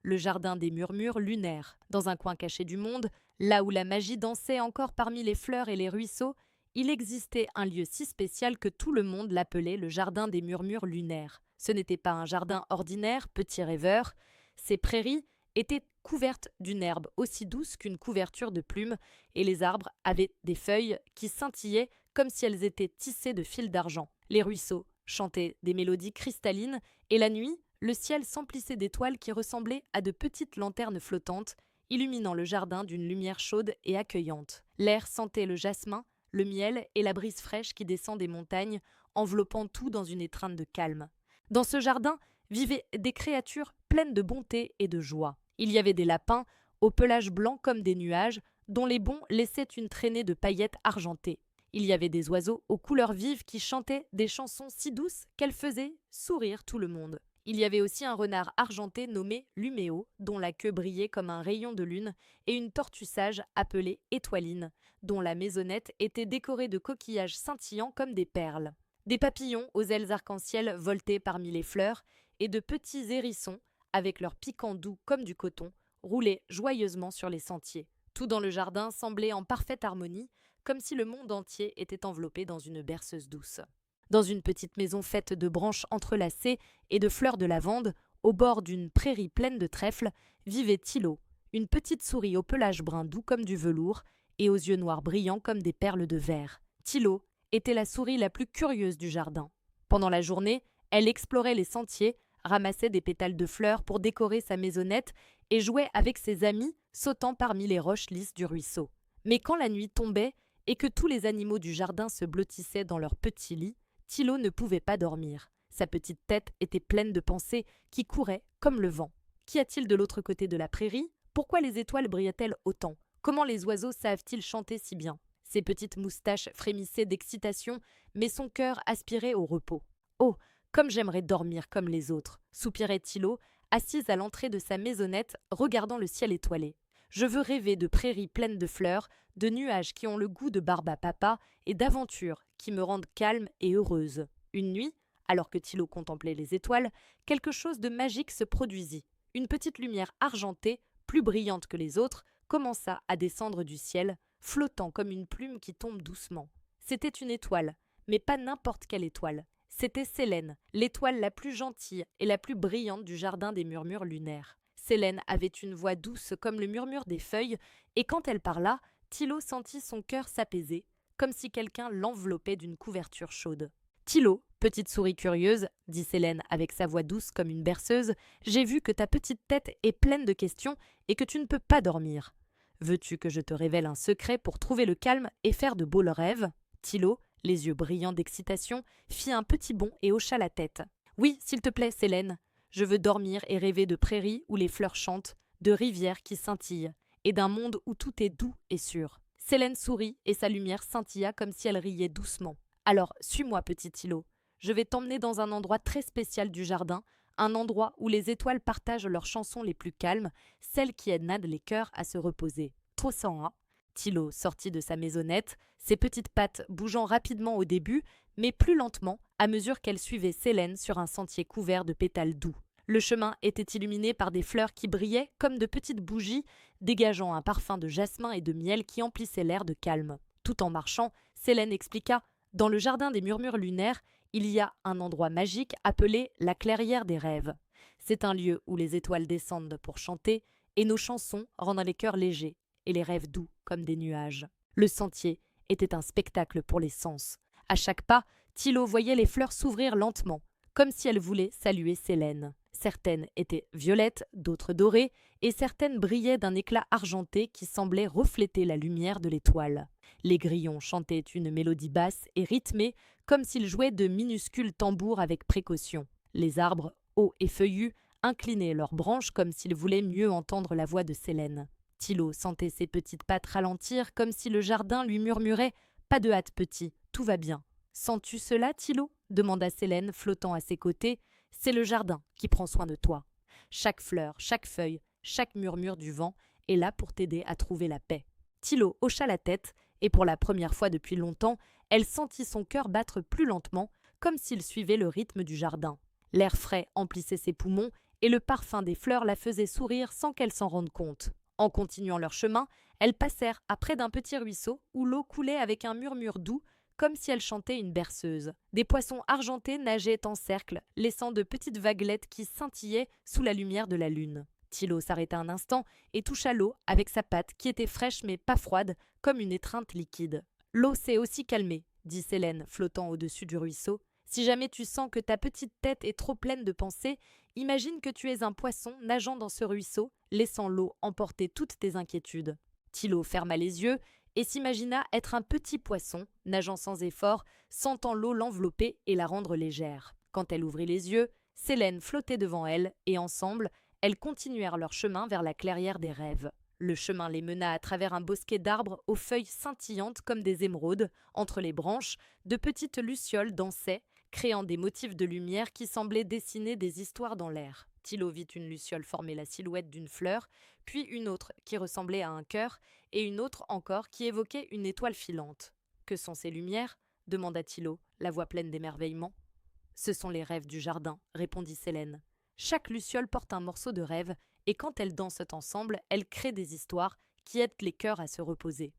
le jardin des murmures lunaires. Dans un coin caché du monde, là où la magie dansait encore parmi les fleurs et les ruisseaux, il existait un lieu si spécial que tout le monde l'appelait le jardin des murmures lunaires. Ce n'était pas un jardin ordinaire, petit rêveur. Ces prairies étaient couvertes d'une herbe aussi douce qu'une couverture de plumes, et les arbres avaient des feuilles qui scintillaient comme si elles étaient tissées de fils d'argent. Les ruisseaux chantaient des mélodies cristallines, et la nuit, le ciel s'emplissait d'étoiles qui ressemblaient à de petites lanternes flottantes, illuminant le jardin d'une lumière chaude et accueillante. L'air sentait le jasmin, le miel et la brise fraîche qui descend des montagnes, enveloppant tout dans une étreinte de calme. Dans ce jardin vivaient des créatures pleines de bonté et de joie. Il y avait des lapins, au pelage blanc comme des nuages, dont les bonds laissaient une traînée de paillettes argentées. Il y avait des oiseaux aux couleurs vives qui chantaient des chansons si douces qu'elles faisaient sourire tout le monde. Il y avait aussi un renard argenté nommé Luméo, dont la queue brillait comme un rayon de lune, et une tortue sage appelée Étoiline, dont la maisonnette était décorée de coquillages scintillants comme des perles. Des papillons aux ailes arc-en-ciel voletaient parmi les fleurs, et de petits hérissons, avec leurs piquants doux comme du coton, roulaient joyeusement sur les sentiers. Tout dans le jardin semblait en parfaite harmonie, comme si le monde entier était enveloppé dans une berceuse douce. Dans une petite maison faite de branches entrelacées et de fleurs de lavande, au bord d'une prairie pleine de trèfles, vivait Tilo, une petite souris au pelage brun doux comme du velours et aux yeux noirs brillants comme des perles de verre. Tilo était la souris la plus curieuse du jardin. Pendant la journée, elle explorait les sentiers, ramassait des pétales de fleurs pour décorer sa maisonnette et jouait avec ses amis, sautant parmi les roches lisses du ruisseau. Mais quand la nuit tombait et que tous les animaux du jardin se blottissaient dans leurs petits lits, Tilo ne pouvait pas dormir. Sa petite tête était pleine de pensées qui couraient comme le vent. Qu'y a-t-il de l'autre côté de la prairie? Pourquoi les étoiles brillaient-elles autant? Comment les oiseaux savent-ils chanter si bien? Ses petites moustaches frémissaient d'excitation, mais son cœur aspirait au repos. Oh, comme j'aimerais dormir comme les autres, soupirait Tilo, assise à l'entrée de sa maisonnette, regardant le ciel étoilé. Je veux rêver de prairies pleines de fleurs, de nuages qui ont le goût de barbe à papa et d'aventures qui me rendent calme et heureuse. Une nuit, alors que Tilo contemplait les étoiles, quelque chose de magique se produisit. Une petite lumière argentée, plus brillante que les autres, commença à descendre du ciel, flottant comme une plume qui tombe doucement. C'était une étoile, mais pas n'importe quelle étoile. C'était Sélène, l'étoile la plus gentille et la plus brillante du jardin des murmures lunaires. Sélène avait une voix douce comme le murmure des feuilles, et quand elle parla, Tilo sentit son cœur s'apaiser, comme si quelqu'un l'enveloppait d'une couverture chaude. « Tilo, petite souris curieuse, dit Sélène avec sa voix douce comme une berceuse, j'ai vu que ta petite tête est pleine de questions et que tu ne peux pas dormir. Veux-tu que je te révèle un secret pour trouver le calme et faire de beaux rêves ?» Tilo, les yeux brillants d'excitation, fit un petit bond et hocha la tête. « Oui, s'il te plaît, Sélène. Je veux dormir et rêver de prairies où les fleurs chantent, de rivières qui scintillent, et d'un monde où tout est doux et sûr. » Sélène sourit et sa lumière scintilla comme si elle riait doucement. « Alors, suis-moi, petit Tilo. Je vais t'emmener dans un endroit très spécial du jardin, un endroit où les étoiles partagent leurs chansons les plus calmes, celles qui aident les cœurs à se reposer. Trop sans, hein ?» Tilo sortit de sa maisonnette, ses petites pattes bougeant rapidement au début, mais plus lentement à mesure qu'elle suivait Sélène sur un sentier couvert de pétales doux. Le chemin était illuminé par des fleurs qui brillaient comme de petites bougies, dégageant un parfum de jasmin et de miel qui emplissait l'air de calme. Tout en marchant, Sélène expliqua « Dans le jardin des murmures lunaires, il y a un endroit magique appelé la clairière des rêves. C'est un lieu où les étoiles descendent pour chanter, et nos chansons rendent les cœurs légers et les rêves doux comme des nuages. » Le sentier était un spectacle pour les sens. À chaque pas, Tilo voyait les fleurs s'ouvrir lentement, comme si elles voulaient saluer Sélène. Certaines étaient violettes, d'autres dorées, et certaines brillaient d'un éclat argenté qui semblait refléter la lumière de l'étoile. Les grillons chantaient une mélodie basse et rythmée, comme s'ils jouaient de minuscules tambours avec précaution. Les arbres, hauts et feuillus, inclinaient leurs branches comme s'ils voulaient mieux entendre la voix de Sélène. Tilo sentait ses petites pattes ralentir comme si le jardin lui murmurait « Pas de hâte, petit, tout va bien. »« Sens-tu cela, Tilo ?» demanda Sélène, flottant à ses côtés. « C'est le jardin qui prend soin de toi. Chaque fleur, chaque feuille, chaque murmure du vent est là pour t'aider à trouver la paix. » Tilo hocha la tête, et pour la première fois depuis longtemps, elle sentit son cœur battre plus lentement, comme s'il suivait le rythme du jardin. L'air frais emplissait ses poumons, et le parfum des fleurs la faisait sourire sans qu'elle s'en rende compte. En continuant leur chemin, elles passèrent à près d'un petit ruisseau où l'eau coulait avec un murmure doux, comme si elle chantait une berceuse. Des poissons argentés nageaient en cercle, laissant de petites vaguelettes qui scintillaient sous la lumière de la lune. Thilo s'arrêta un instant et toucha l'eau avec sa patte qui était fraîche mais pas froide, comme une étreinte liquide. « L'eau s'est aussi calmée, » dit Sélène, flottant au-dessus du ruisseau. « Si jamais tu sens que ta petite tête est trop pleine de pensées, imagine que tu es un poisson nageant dans ce ruisseau, laissant l'eau emporter toutes tes inquiétudes. » Thilo ferma les yeux et s'imagina être un petit poisson, nageant sans effort, sentant l'eau l'envelopper et la rendre légère. Quand elle ouvrit les yeux, Sélène flottait devant elle, et ensemble, elles continuèrent leur chemin vers la clairière des rêves. Le chemin les mena à travers un bosquet d'arbres aux feuilles scintillantes comme des émeraudes. Entre les branches, de petites lucioles dansaient, créant des motifs de lumière qui semblaient dessiner des histoires dans l'air. Thilo vit une luciole former la silhouette d'une fleur, puis une autre qui ressemblait à un cœur, et une autre encore qui évoquait une étoile filante. « Que sont ces lumières » demanda Thilo, la voix pleine d'émerveillement. « Ce sont les rêves du jardin » répondit Sélène. « Chaque luciole porte un morceau de rêve, et quand elles dansent ensemble, elles créent des histoires qui aident les cœurs à se reposer.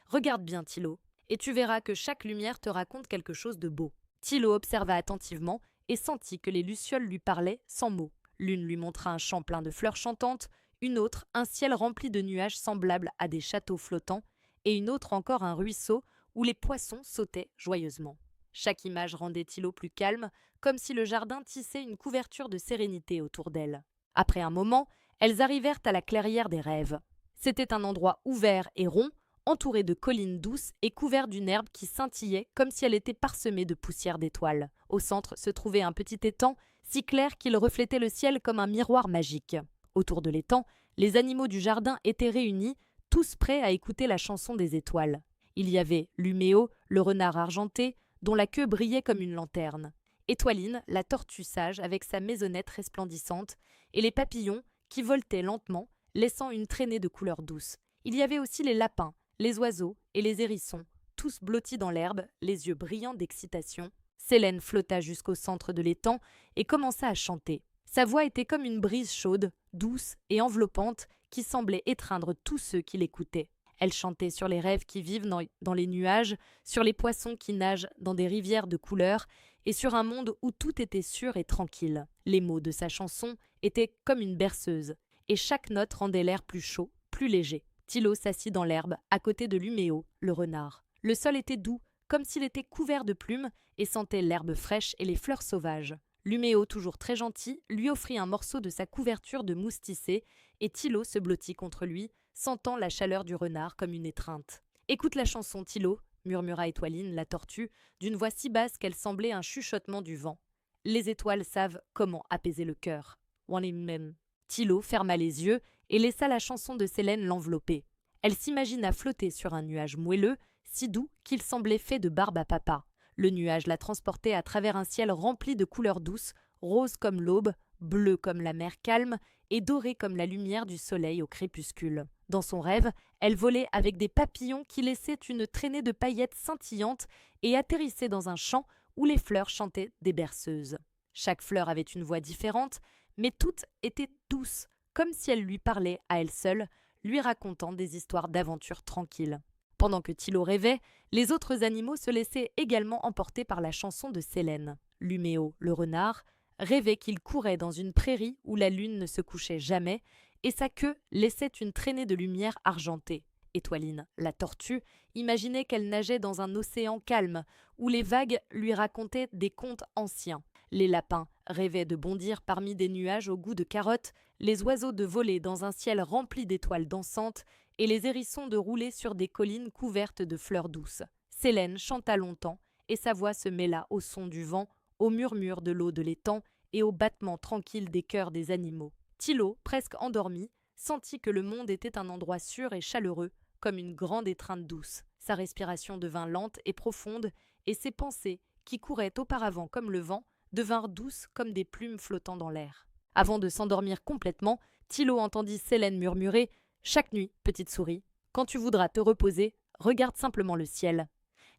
Regarde bien, Thilo, et tu verras que chaque lumière te raconte quelque chose de beau. » Thilo observa attentivement et sentit que les lucioles lui parlaient sans mots. L'une lui montra un champ plein de fleurs chantantes, une autre un ciel rempli de nuages semblables à des châteaux flottants, et une autre encore un ruisseau où les poissons sautaient joyeusement. Chaque image rendait Thilo plus calme, comme si le jardin tissait une couverture de sérénité autour d'elle. Après un moment, elles arrivèrent à la clairière des rêves. C'était un endroit ouvert et rond, entouré de collines douces et couvert d'une herbe qui scintillait comme si elle était parsemée de poussière d'étoiles. Au centre se trouvait un petit étang, si clair qu'il reflétait le ciel comme un miroir magique. Autour de l'étang, les animaux du jardin étaient réunis, tous prêts à écouter la chanson des étoiles. Il y avait Luméo, le renard argenté, dont la queue brillait comme une lanterne, Étoiline, la tortue sage avec sa maisonnette resplendissante, et les papillons qui voletaient lentement, laissant une traînée de couleurs douces. Il y avait aussi les lapins, les oiseaux et les hérissons, tous blottis dans l'herbe, les yeux brillants d'excitation. Sélène flotta jusqu'au centre de l'étang et commença à chanter. Sa voix était comme une brise chaude, douce et enveloppante qui semblait étreindre tous ceux qui l'écoutaient. Elle chantait sur les rêves qui vivent dans les nuages, sur les poissons qui nagent dans des rivières de couleurs et sur un monde où tout était sûr et tranquille. Les mots de sa chanson étaient comme une berceuse, et chaque note rendait l'air plus chaud, plus léger. Thilo s'assit dans l'herbe, à côté de Luméo, le renard. Le sol était doux, comme s'il était couvert de plumes, et sentait l'herbe fraîche et les fleurs sauvages. Luméo, toujours très gentil, lui offrit un morceau de sa couverture de mousse tissée, et Thilo se blottit contre lui, sentant la chaleur du renard comme une étreinte. « Écoute la chanson, Thilo » murmura Étoiline, la tortue, d'une voix si basse qu'elle semblait un chuchotement du vent. Les étoiles savent comment apaiser le cœur. Wanimem. Thilo ferma les yeux et laissa la chanson de Sélène l'envelopper. Elle s'imagina flotter sur un nuage moelleux, si doux qu'il semblait fait de barbe à papa. Le nuage la transportait à travers un ciel rempli de couleurs douces, rose comme l'aube, bleu comme la mer calme et doré comme la lumière du soleil au crépuscule. Dans son rêve, elle volait avec des papillons qui laissaient une traînée de paillettes scintillantes et atterrissaient dans un champ où les fleurs chantaient des berceuses. Chaque fleur avait une voix différente, mais toutes étaient douces, comme si elles lui parlaient à elle seule, lui racontant des histoires d'aventures tranquilles. Pendant que Thilo rêvait, les autres animaux se laissaient également emporter par la chanson de Sélène. Luméo, le renard, rêvait qu'il courait dans une prairie où la lune ne se couchait jamais, et sa queue laissait une traînée de lumière argentée. Étoiline, la tortue, imaginait qu'elle nageait dans un océan calme, où les vagues lui racontaient des contes anciens. Les lapins rêvaient de bondir parmi des nuages au goût de carottes, les oiseaux de voler dans un ciel rempli d'étoiles dansantes, et les hérissons de rouler sur des collines couvertes de fleurs douces. Sélène chanta longtemps, et sa voix se mêla au son du vent, au murmure de l'eau de l'étang et au battement tranquille des cœurs des animaux. Thilo, presque endormi, sentit que le monde était un endroit sûr et chaleureux, comme une grande étreinte douce. Sa respiration devint lente et profonde, et ses pensées, qui couraient auparavant comme le vent, devinrent douces comme des plumes flottant dans l'air. Avant de s'endormir complètement, Thilo entendit Sélène murmurer « Chaque nuit, petite souris, quand tu voudras te reposer, regarde simplement le ciel.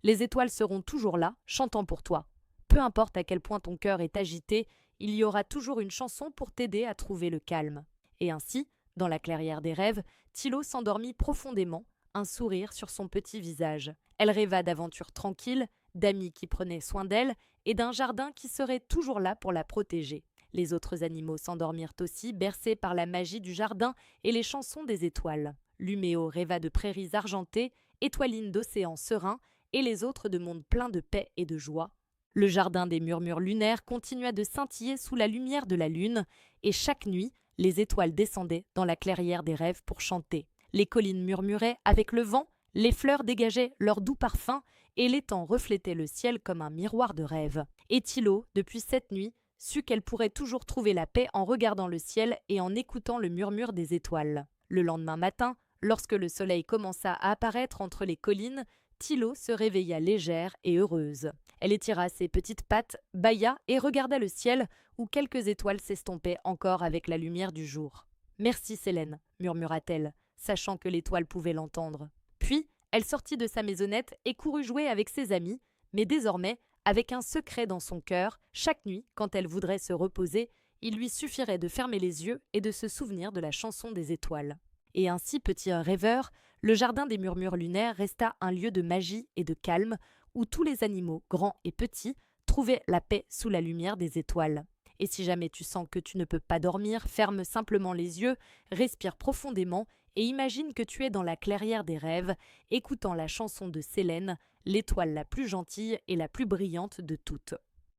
Les étoiles seront toujours là, chantant pour toi. Peu importe à quel point ton cœur est agité, il y aura toujours une chanson pour t'aider à trouver le calme. Et ainsi, dans la clairière des rêves, Tilo s'endormit profondément, un sourire sur son petit visage. Elle rêva d'aventures tranquilles, d'amis qui prenaient soin d'elle et d'un jardin qui serait toujours là pour la protéger. Les autres animaux s'endormirent aussi, bercés par la magie du jardin et les chansons des étoiles. Luméo rêva de prairies argentées, Étoiline d'océans sereins et les autres de mondes pleins de paix et de joie. Le jardin des murmures lunaires continua de scintiller sous la lumière de la lune, et chaque nuit, les étoiles descendaient dans la clairière des rêves pour chanter. Les collines murmuraient avec le vent, les fleurs dégageaient leur doux parfum, et l'étang reflétait le ciel comme un miroir de rêve. Et Tilo, depuis cette nuit, sut qu'elle pourrait toujours trouver la paix en regardant le ciel et en écoutant le murmure des étoiles. Le lendemain matin, lorsque le soleil commença à apparaître entre les collines, Tilo se réveilla légère et heureuse. Elle étira ses petites pattes, bâilla et regarda le ciel où quelques étoiles s'estompaient encore avec la lumière du jour. « Merci, Célène » murmura-t-elle, sachant que l'étoile pouvait l'entendre. Puis, elle sortit de sa maisonnette et courut jouer avec ses amis, mais désormais, avec un secret dans son cœur, chaque nuit, quand elle voudrait se reposer, il lui suffirait de fermer les yeux et de se souvenir de la chanson des étoiles. Et ainsi, petit rêveur, le jardin des murmures lunaires resta un lieu de magie et de calme où tous les animaux, grands et petits, trouvaient la paix sous la lumière des étoiles. Et si jamais tu sens que tu ne peux pas dormir, ferme simplement les yeux, respire profondément et imagine que tu es dans la clairière des rêves, écoutant la chanson de Célène, l'étoile la plus gentille et la plus brillante de toutes.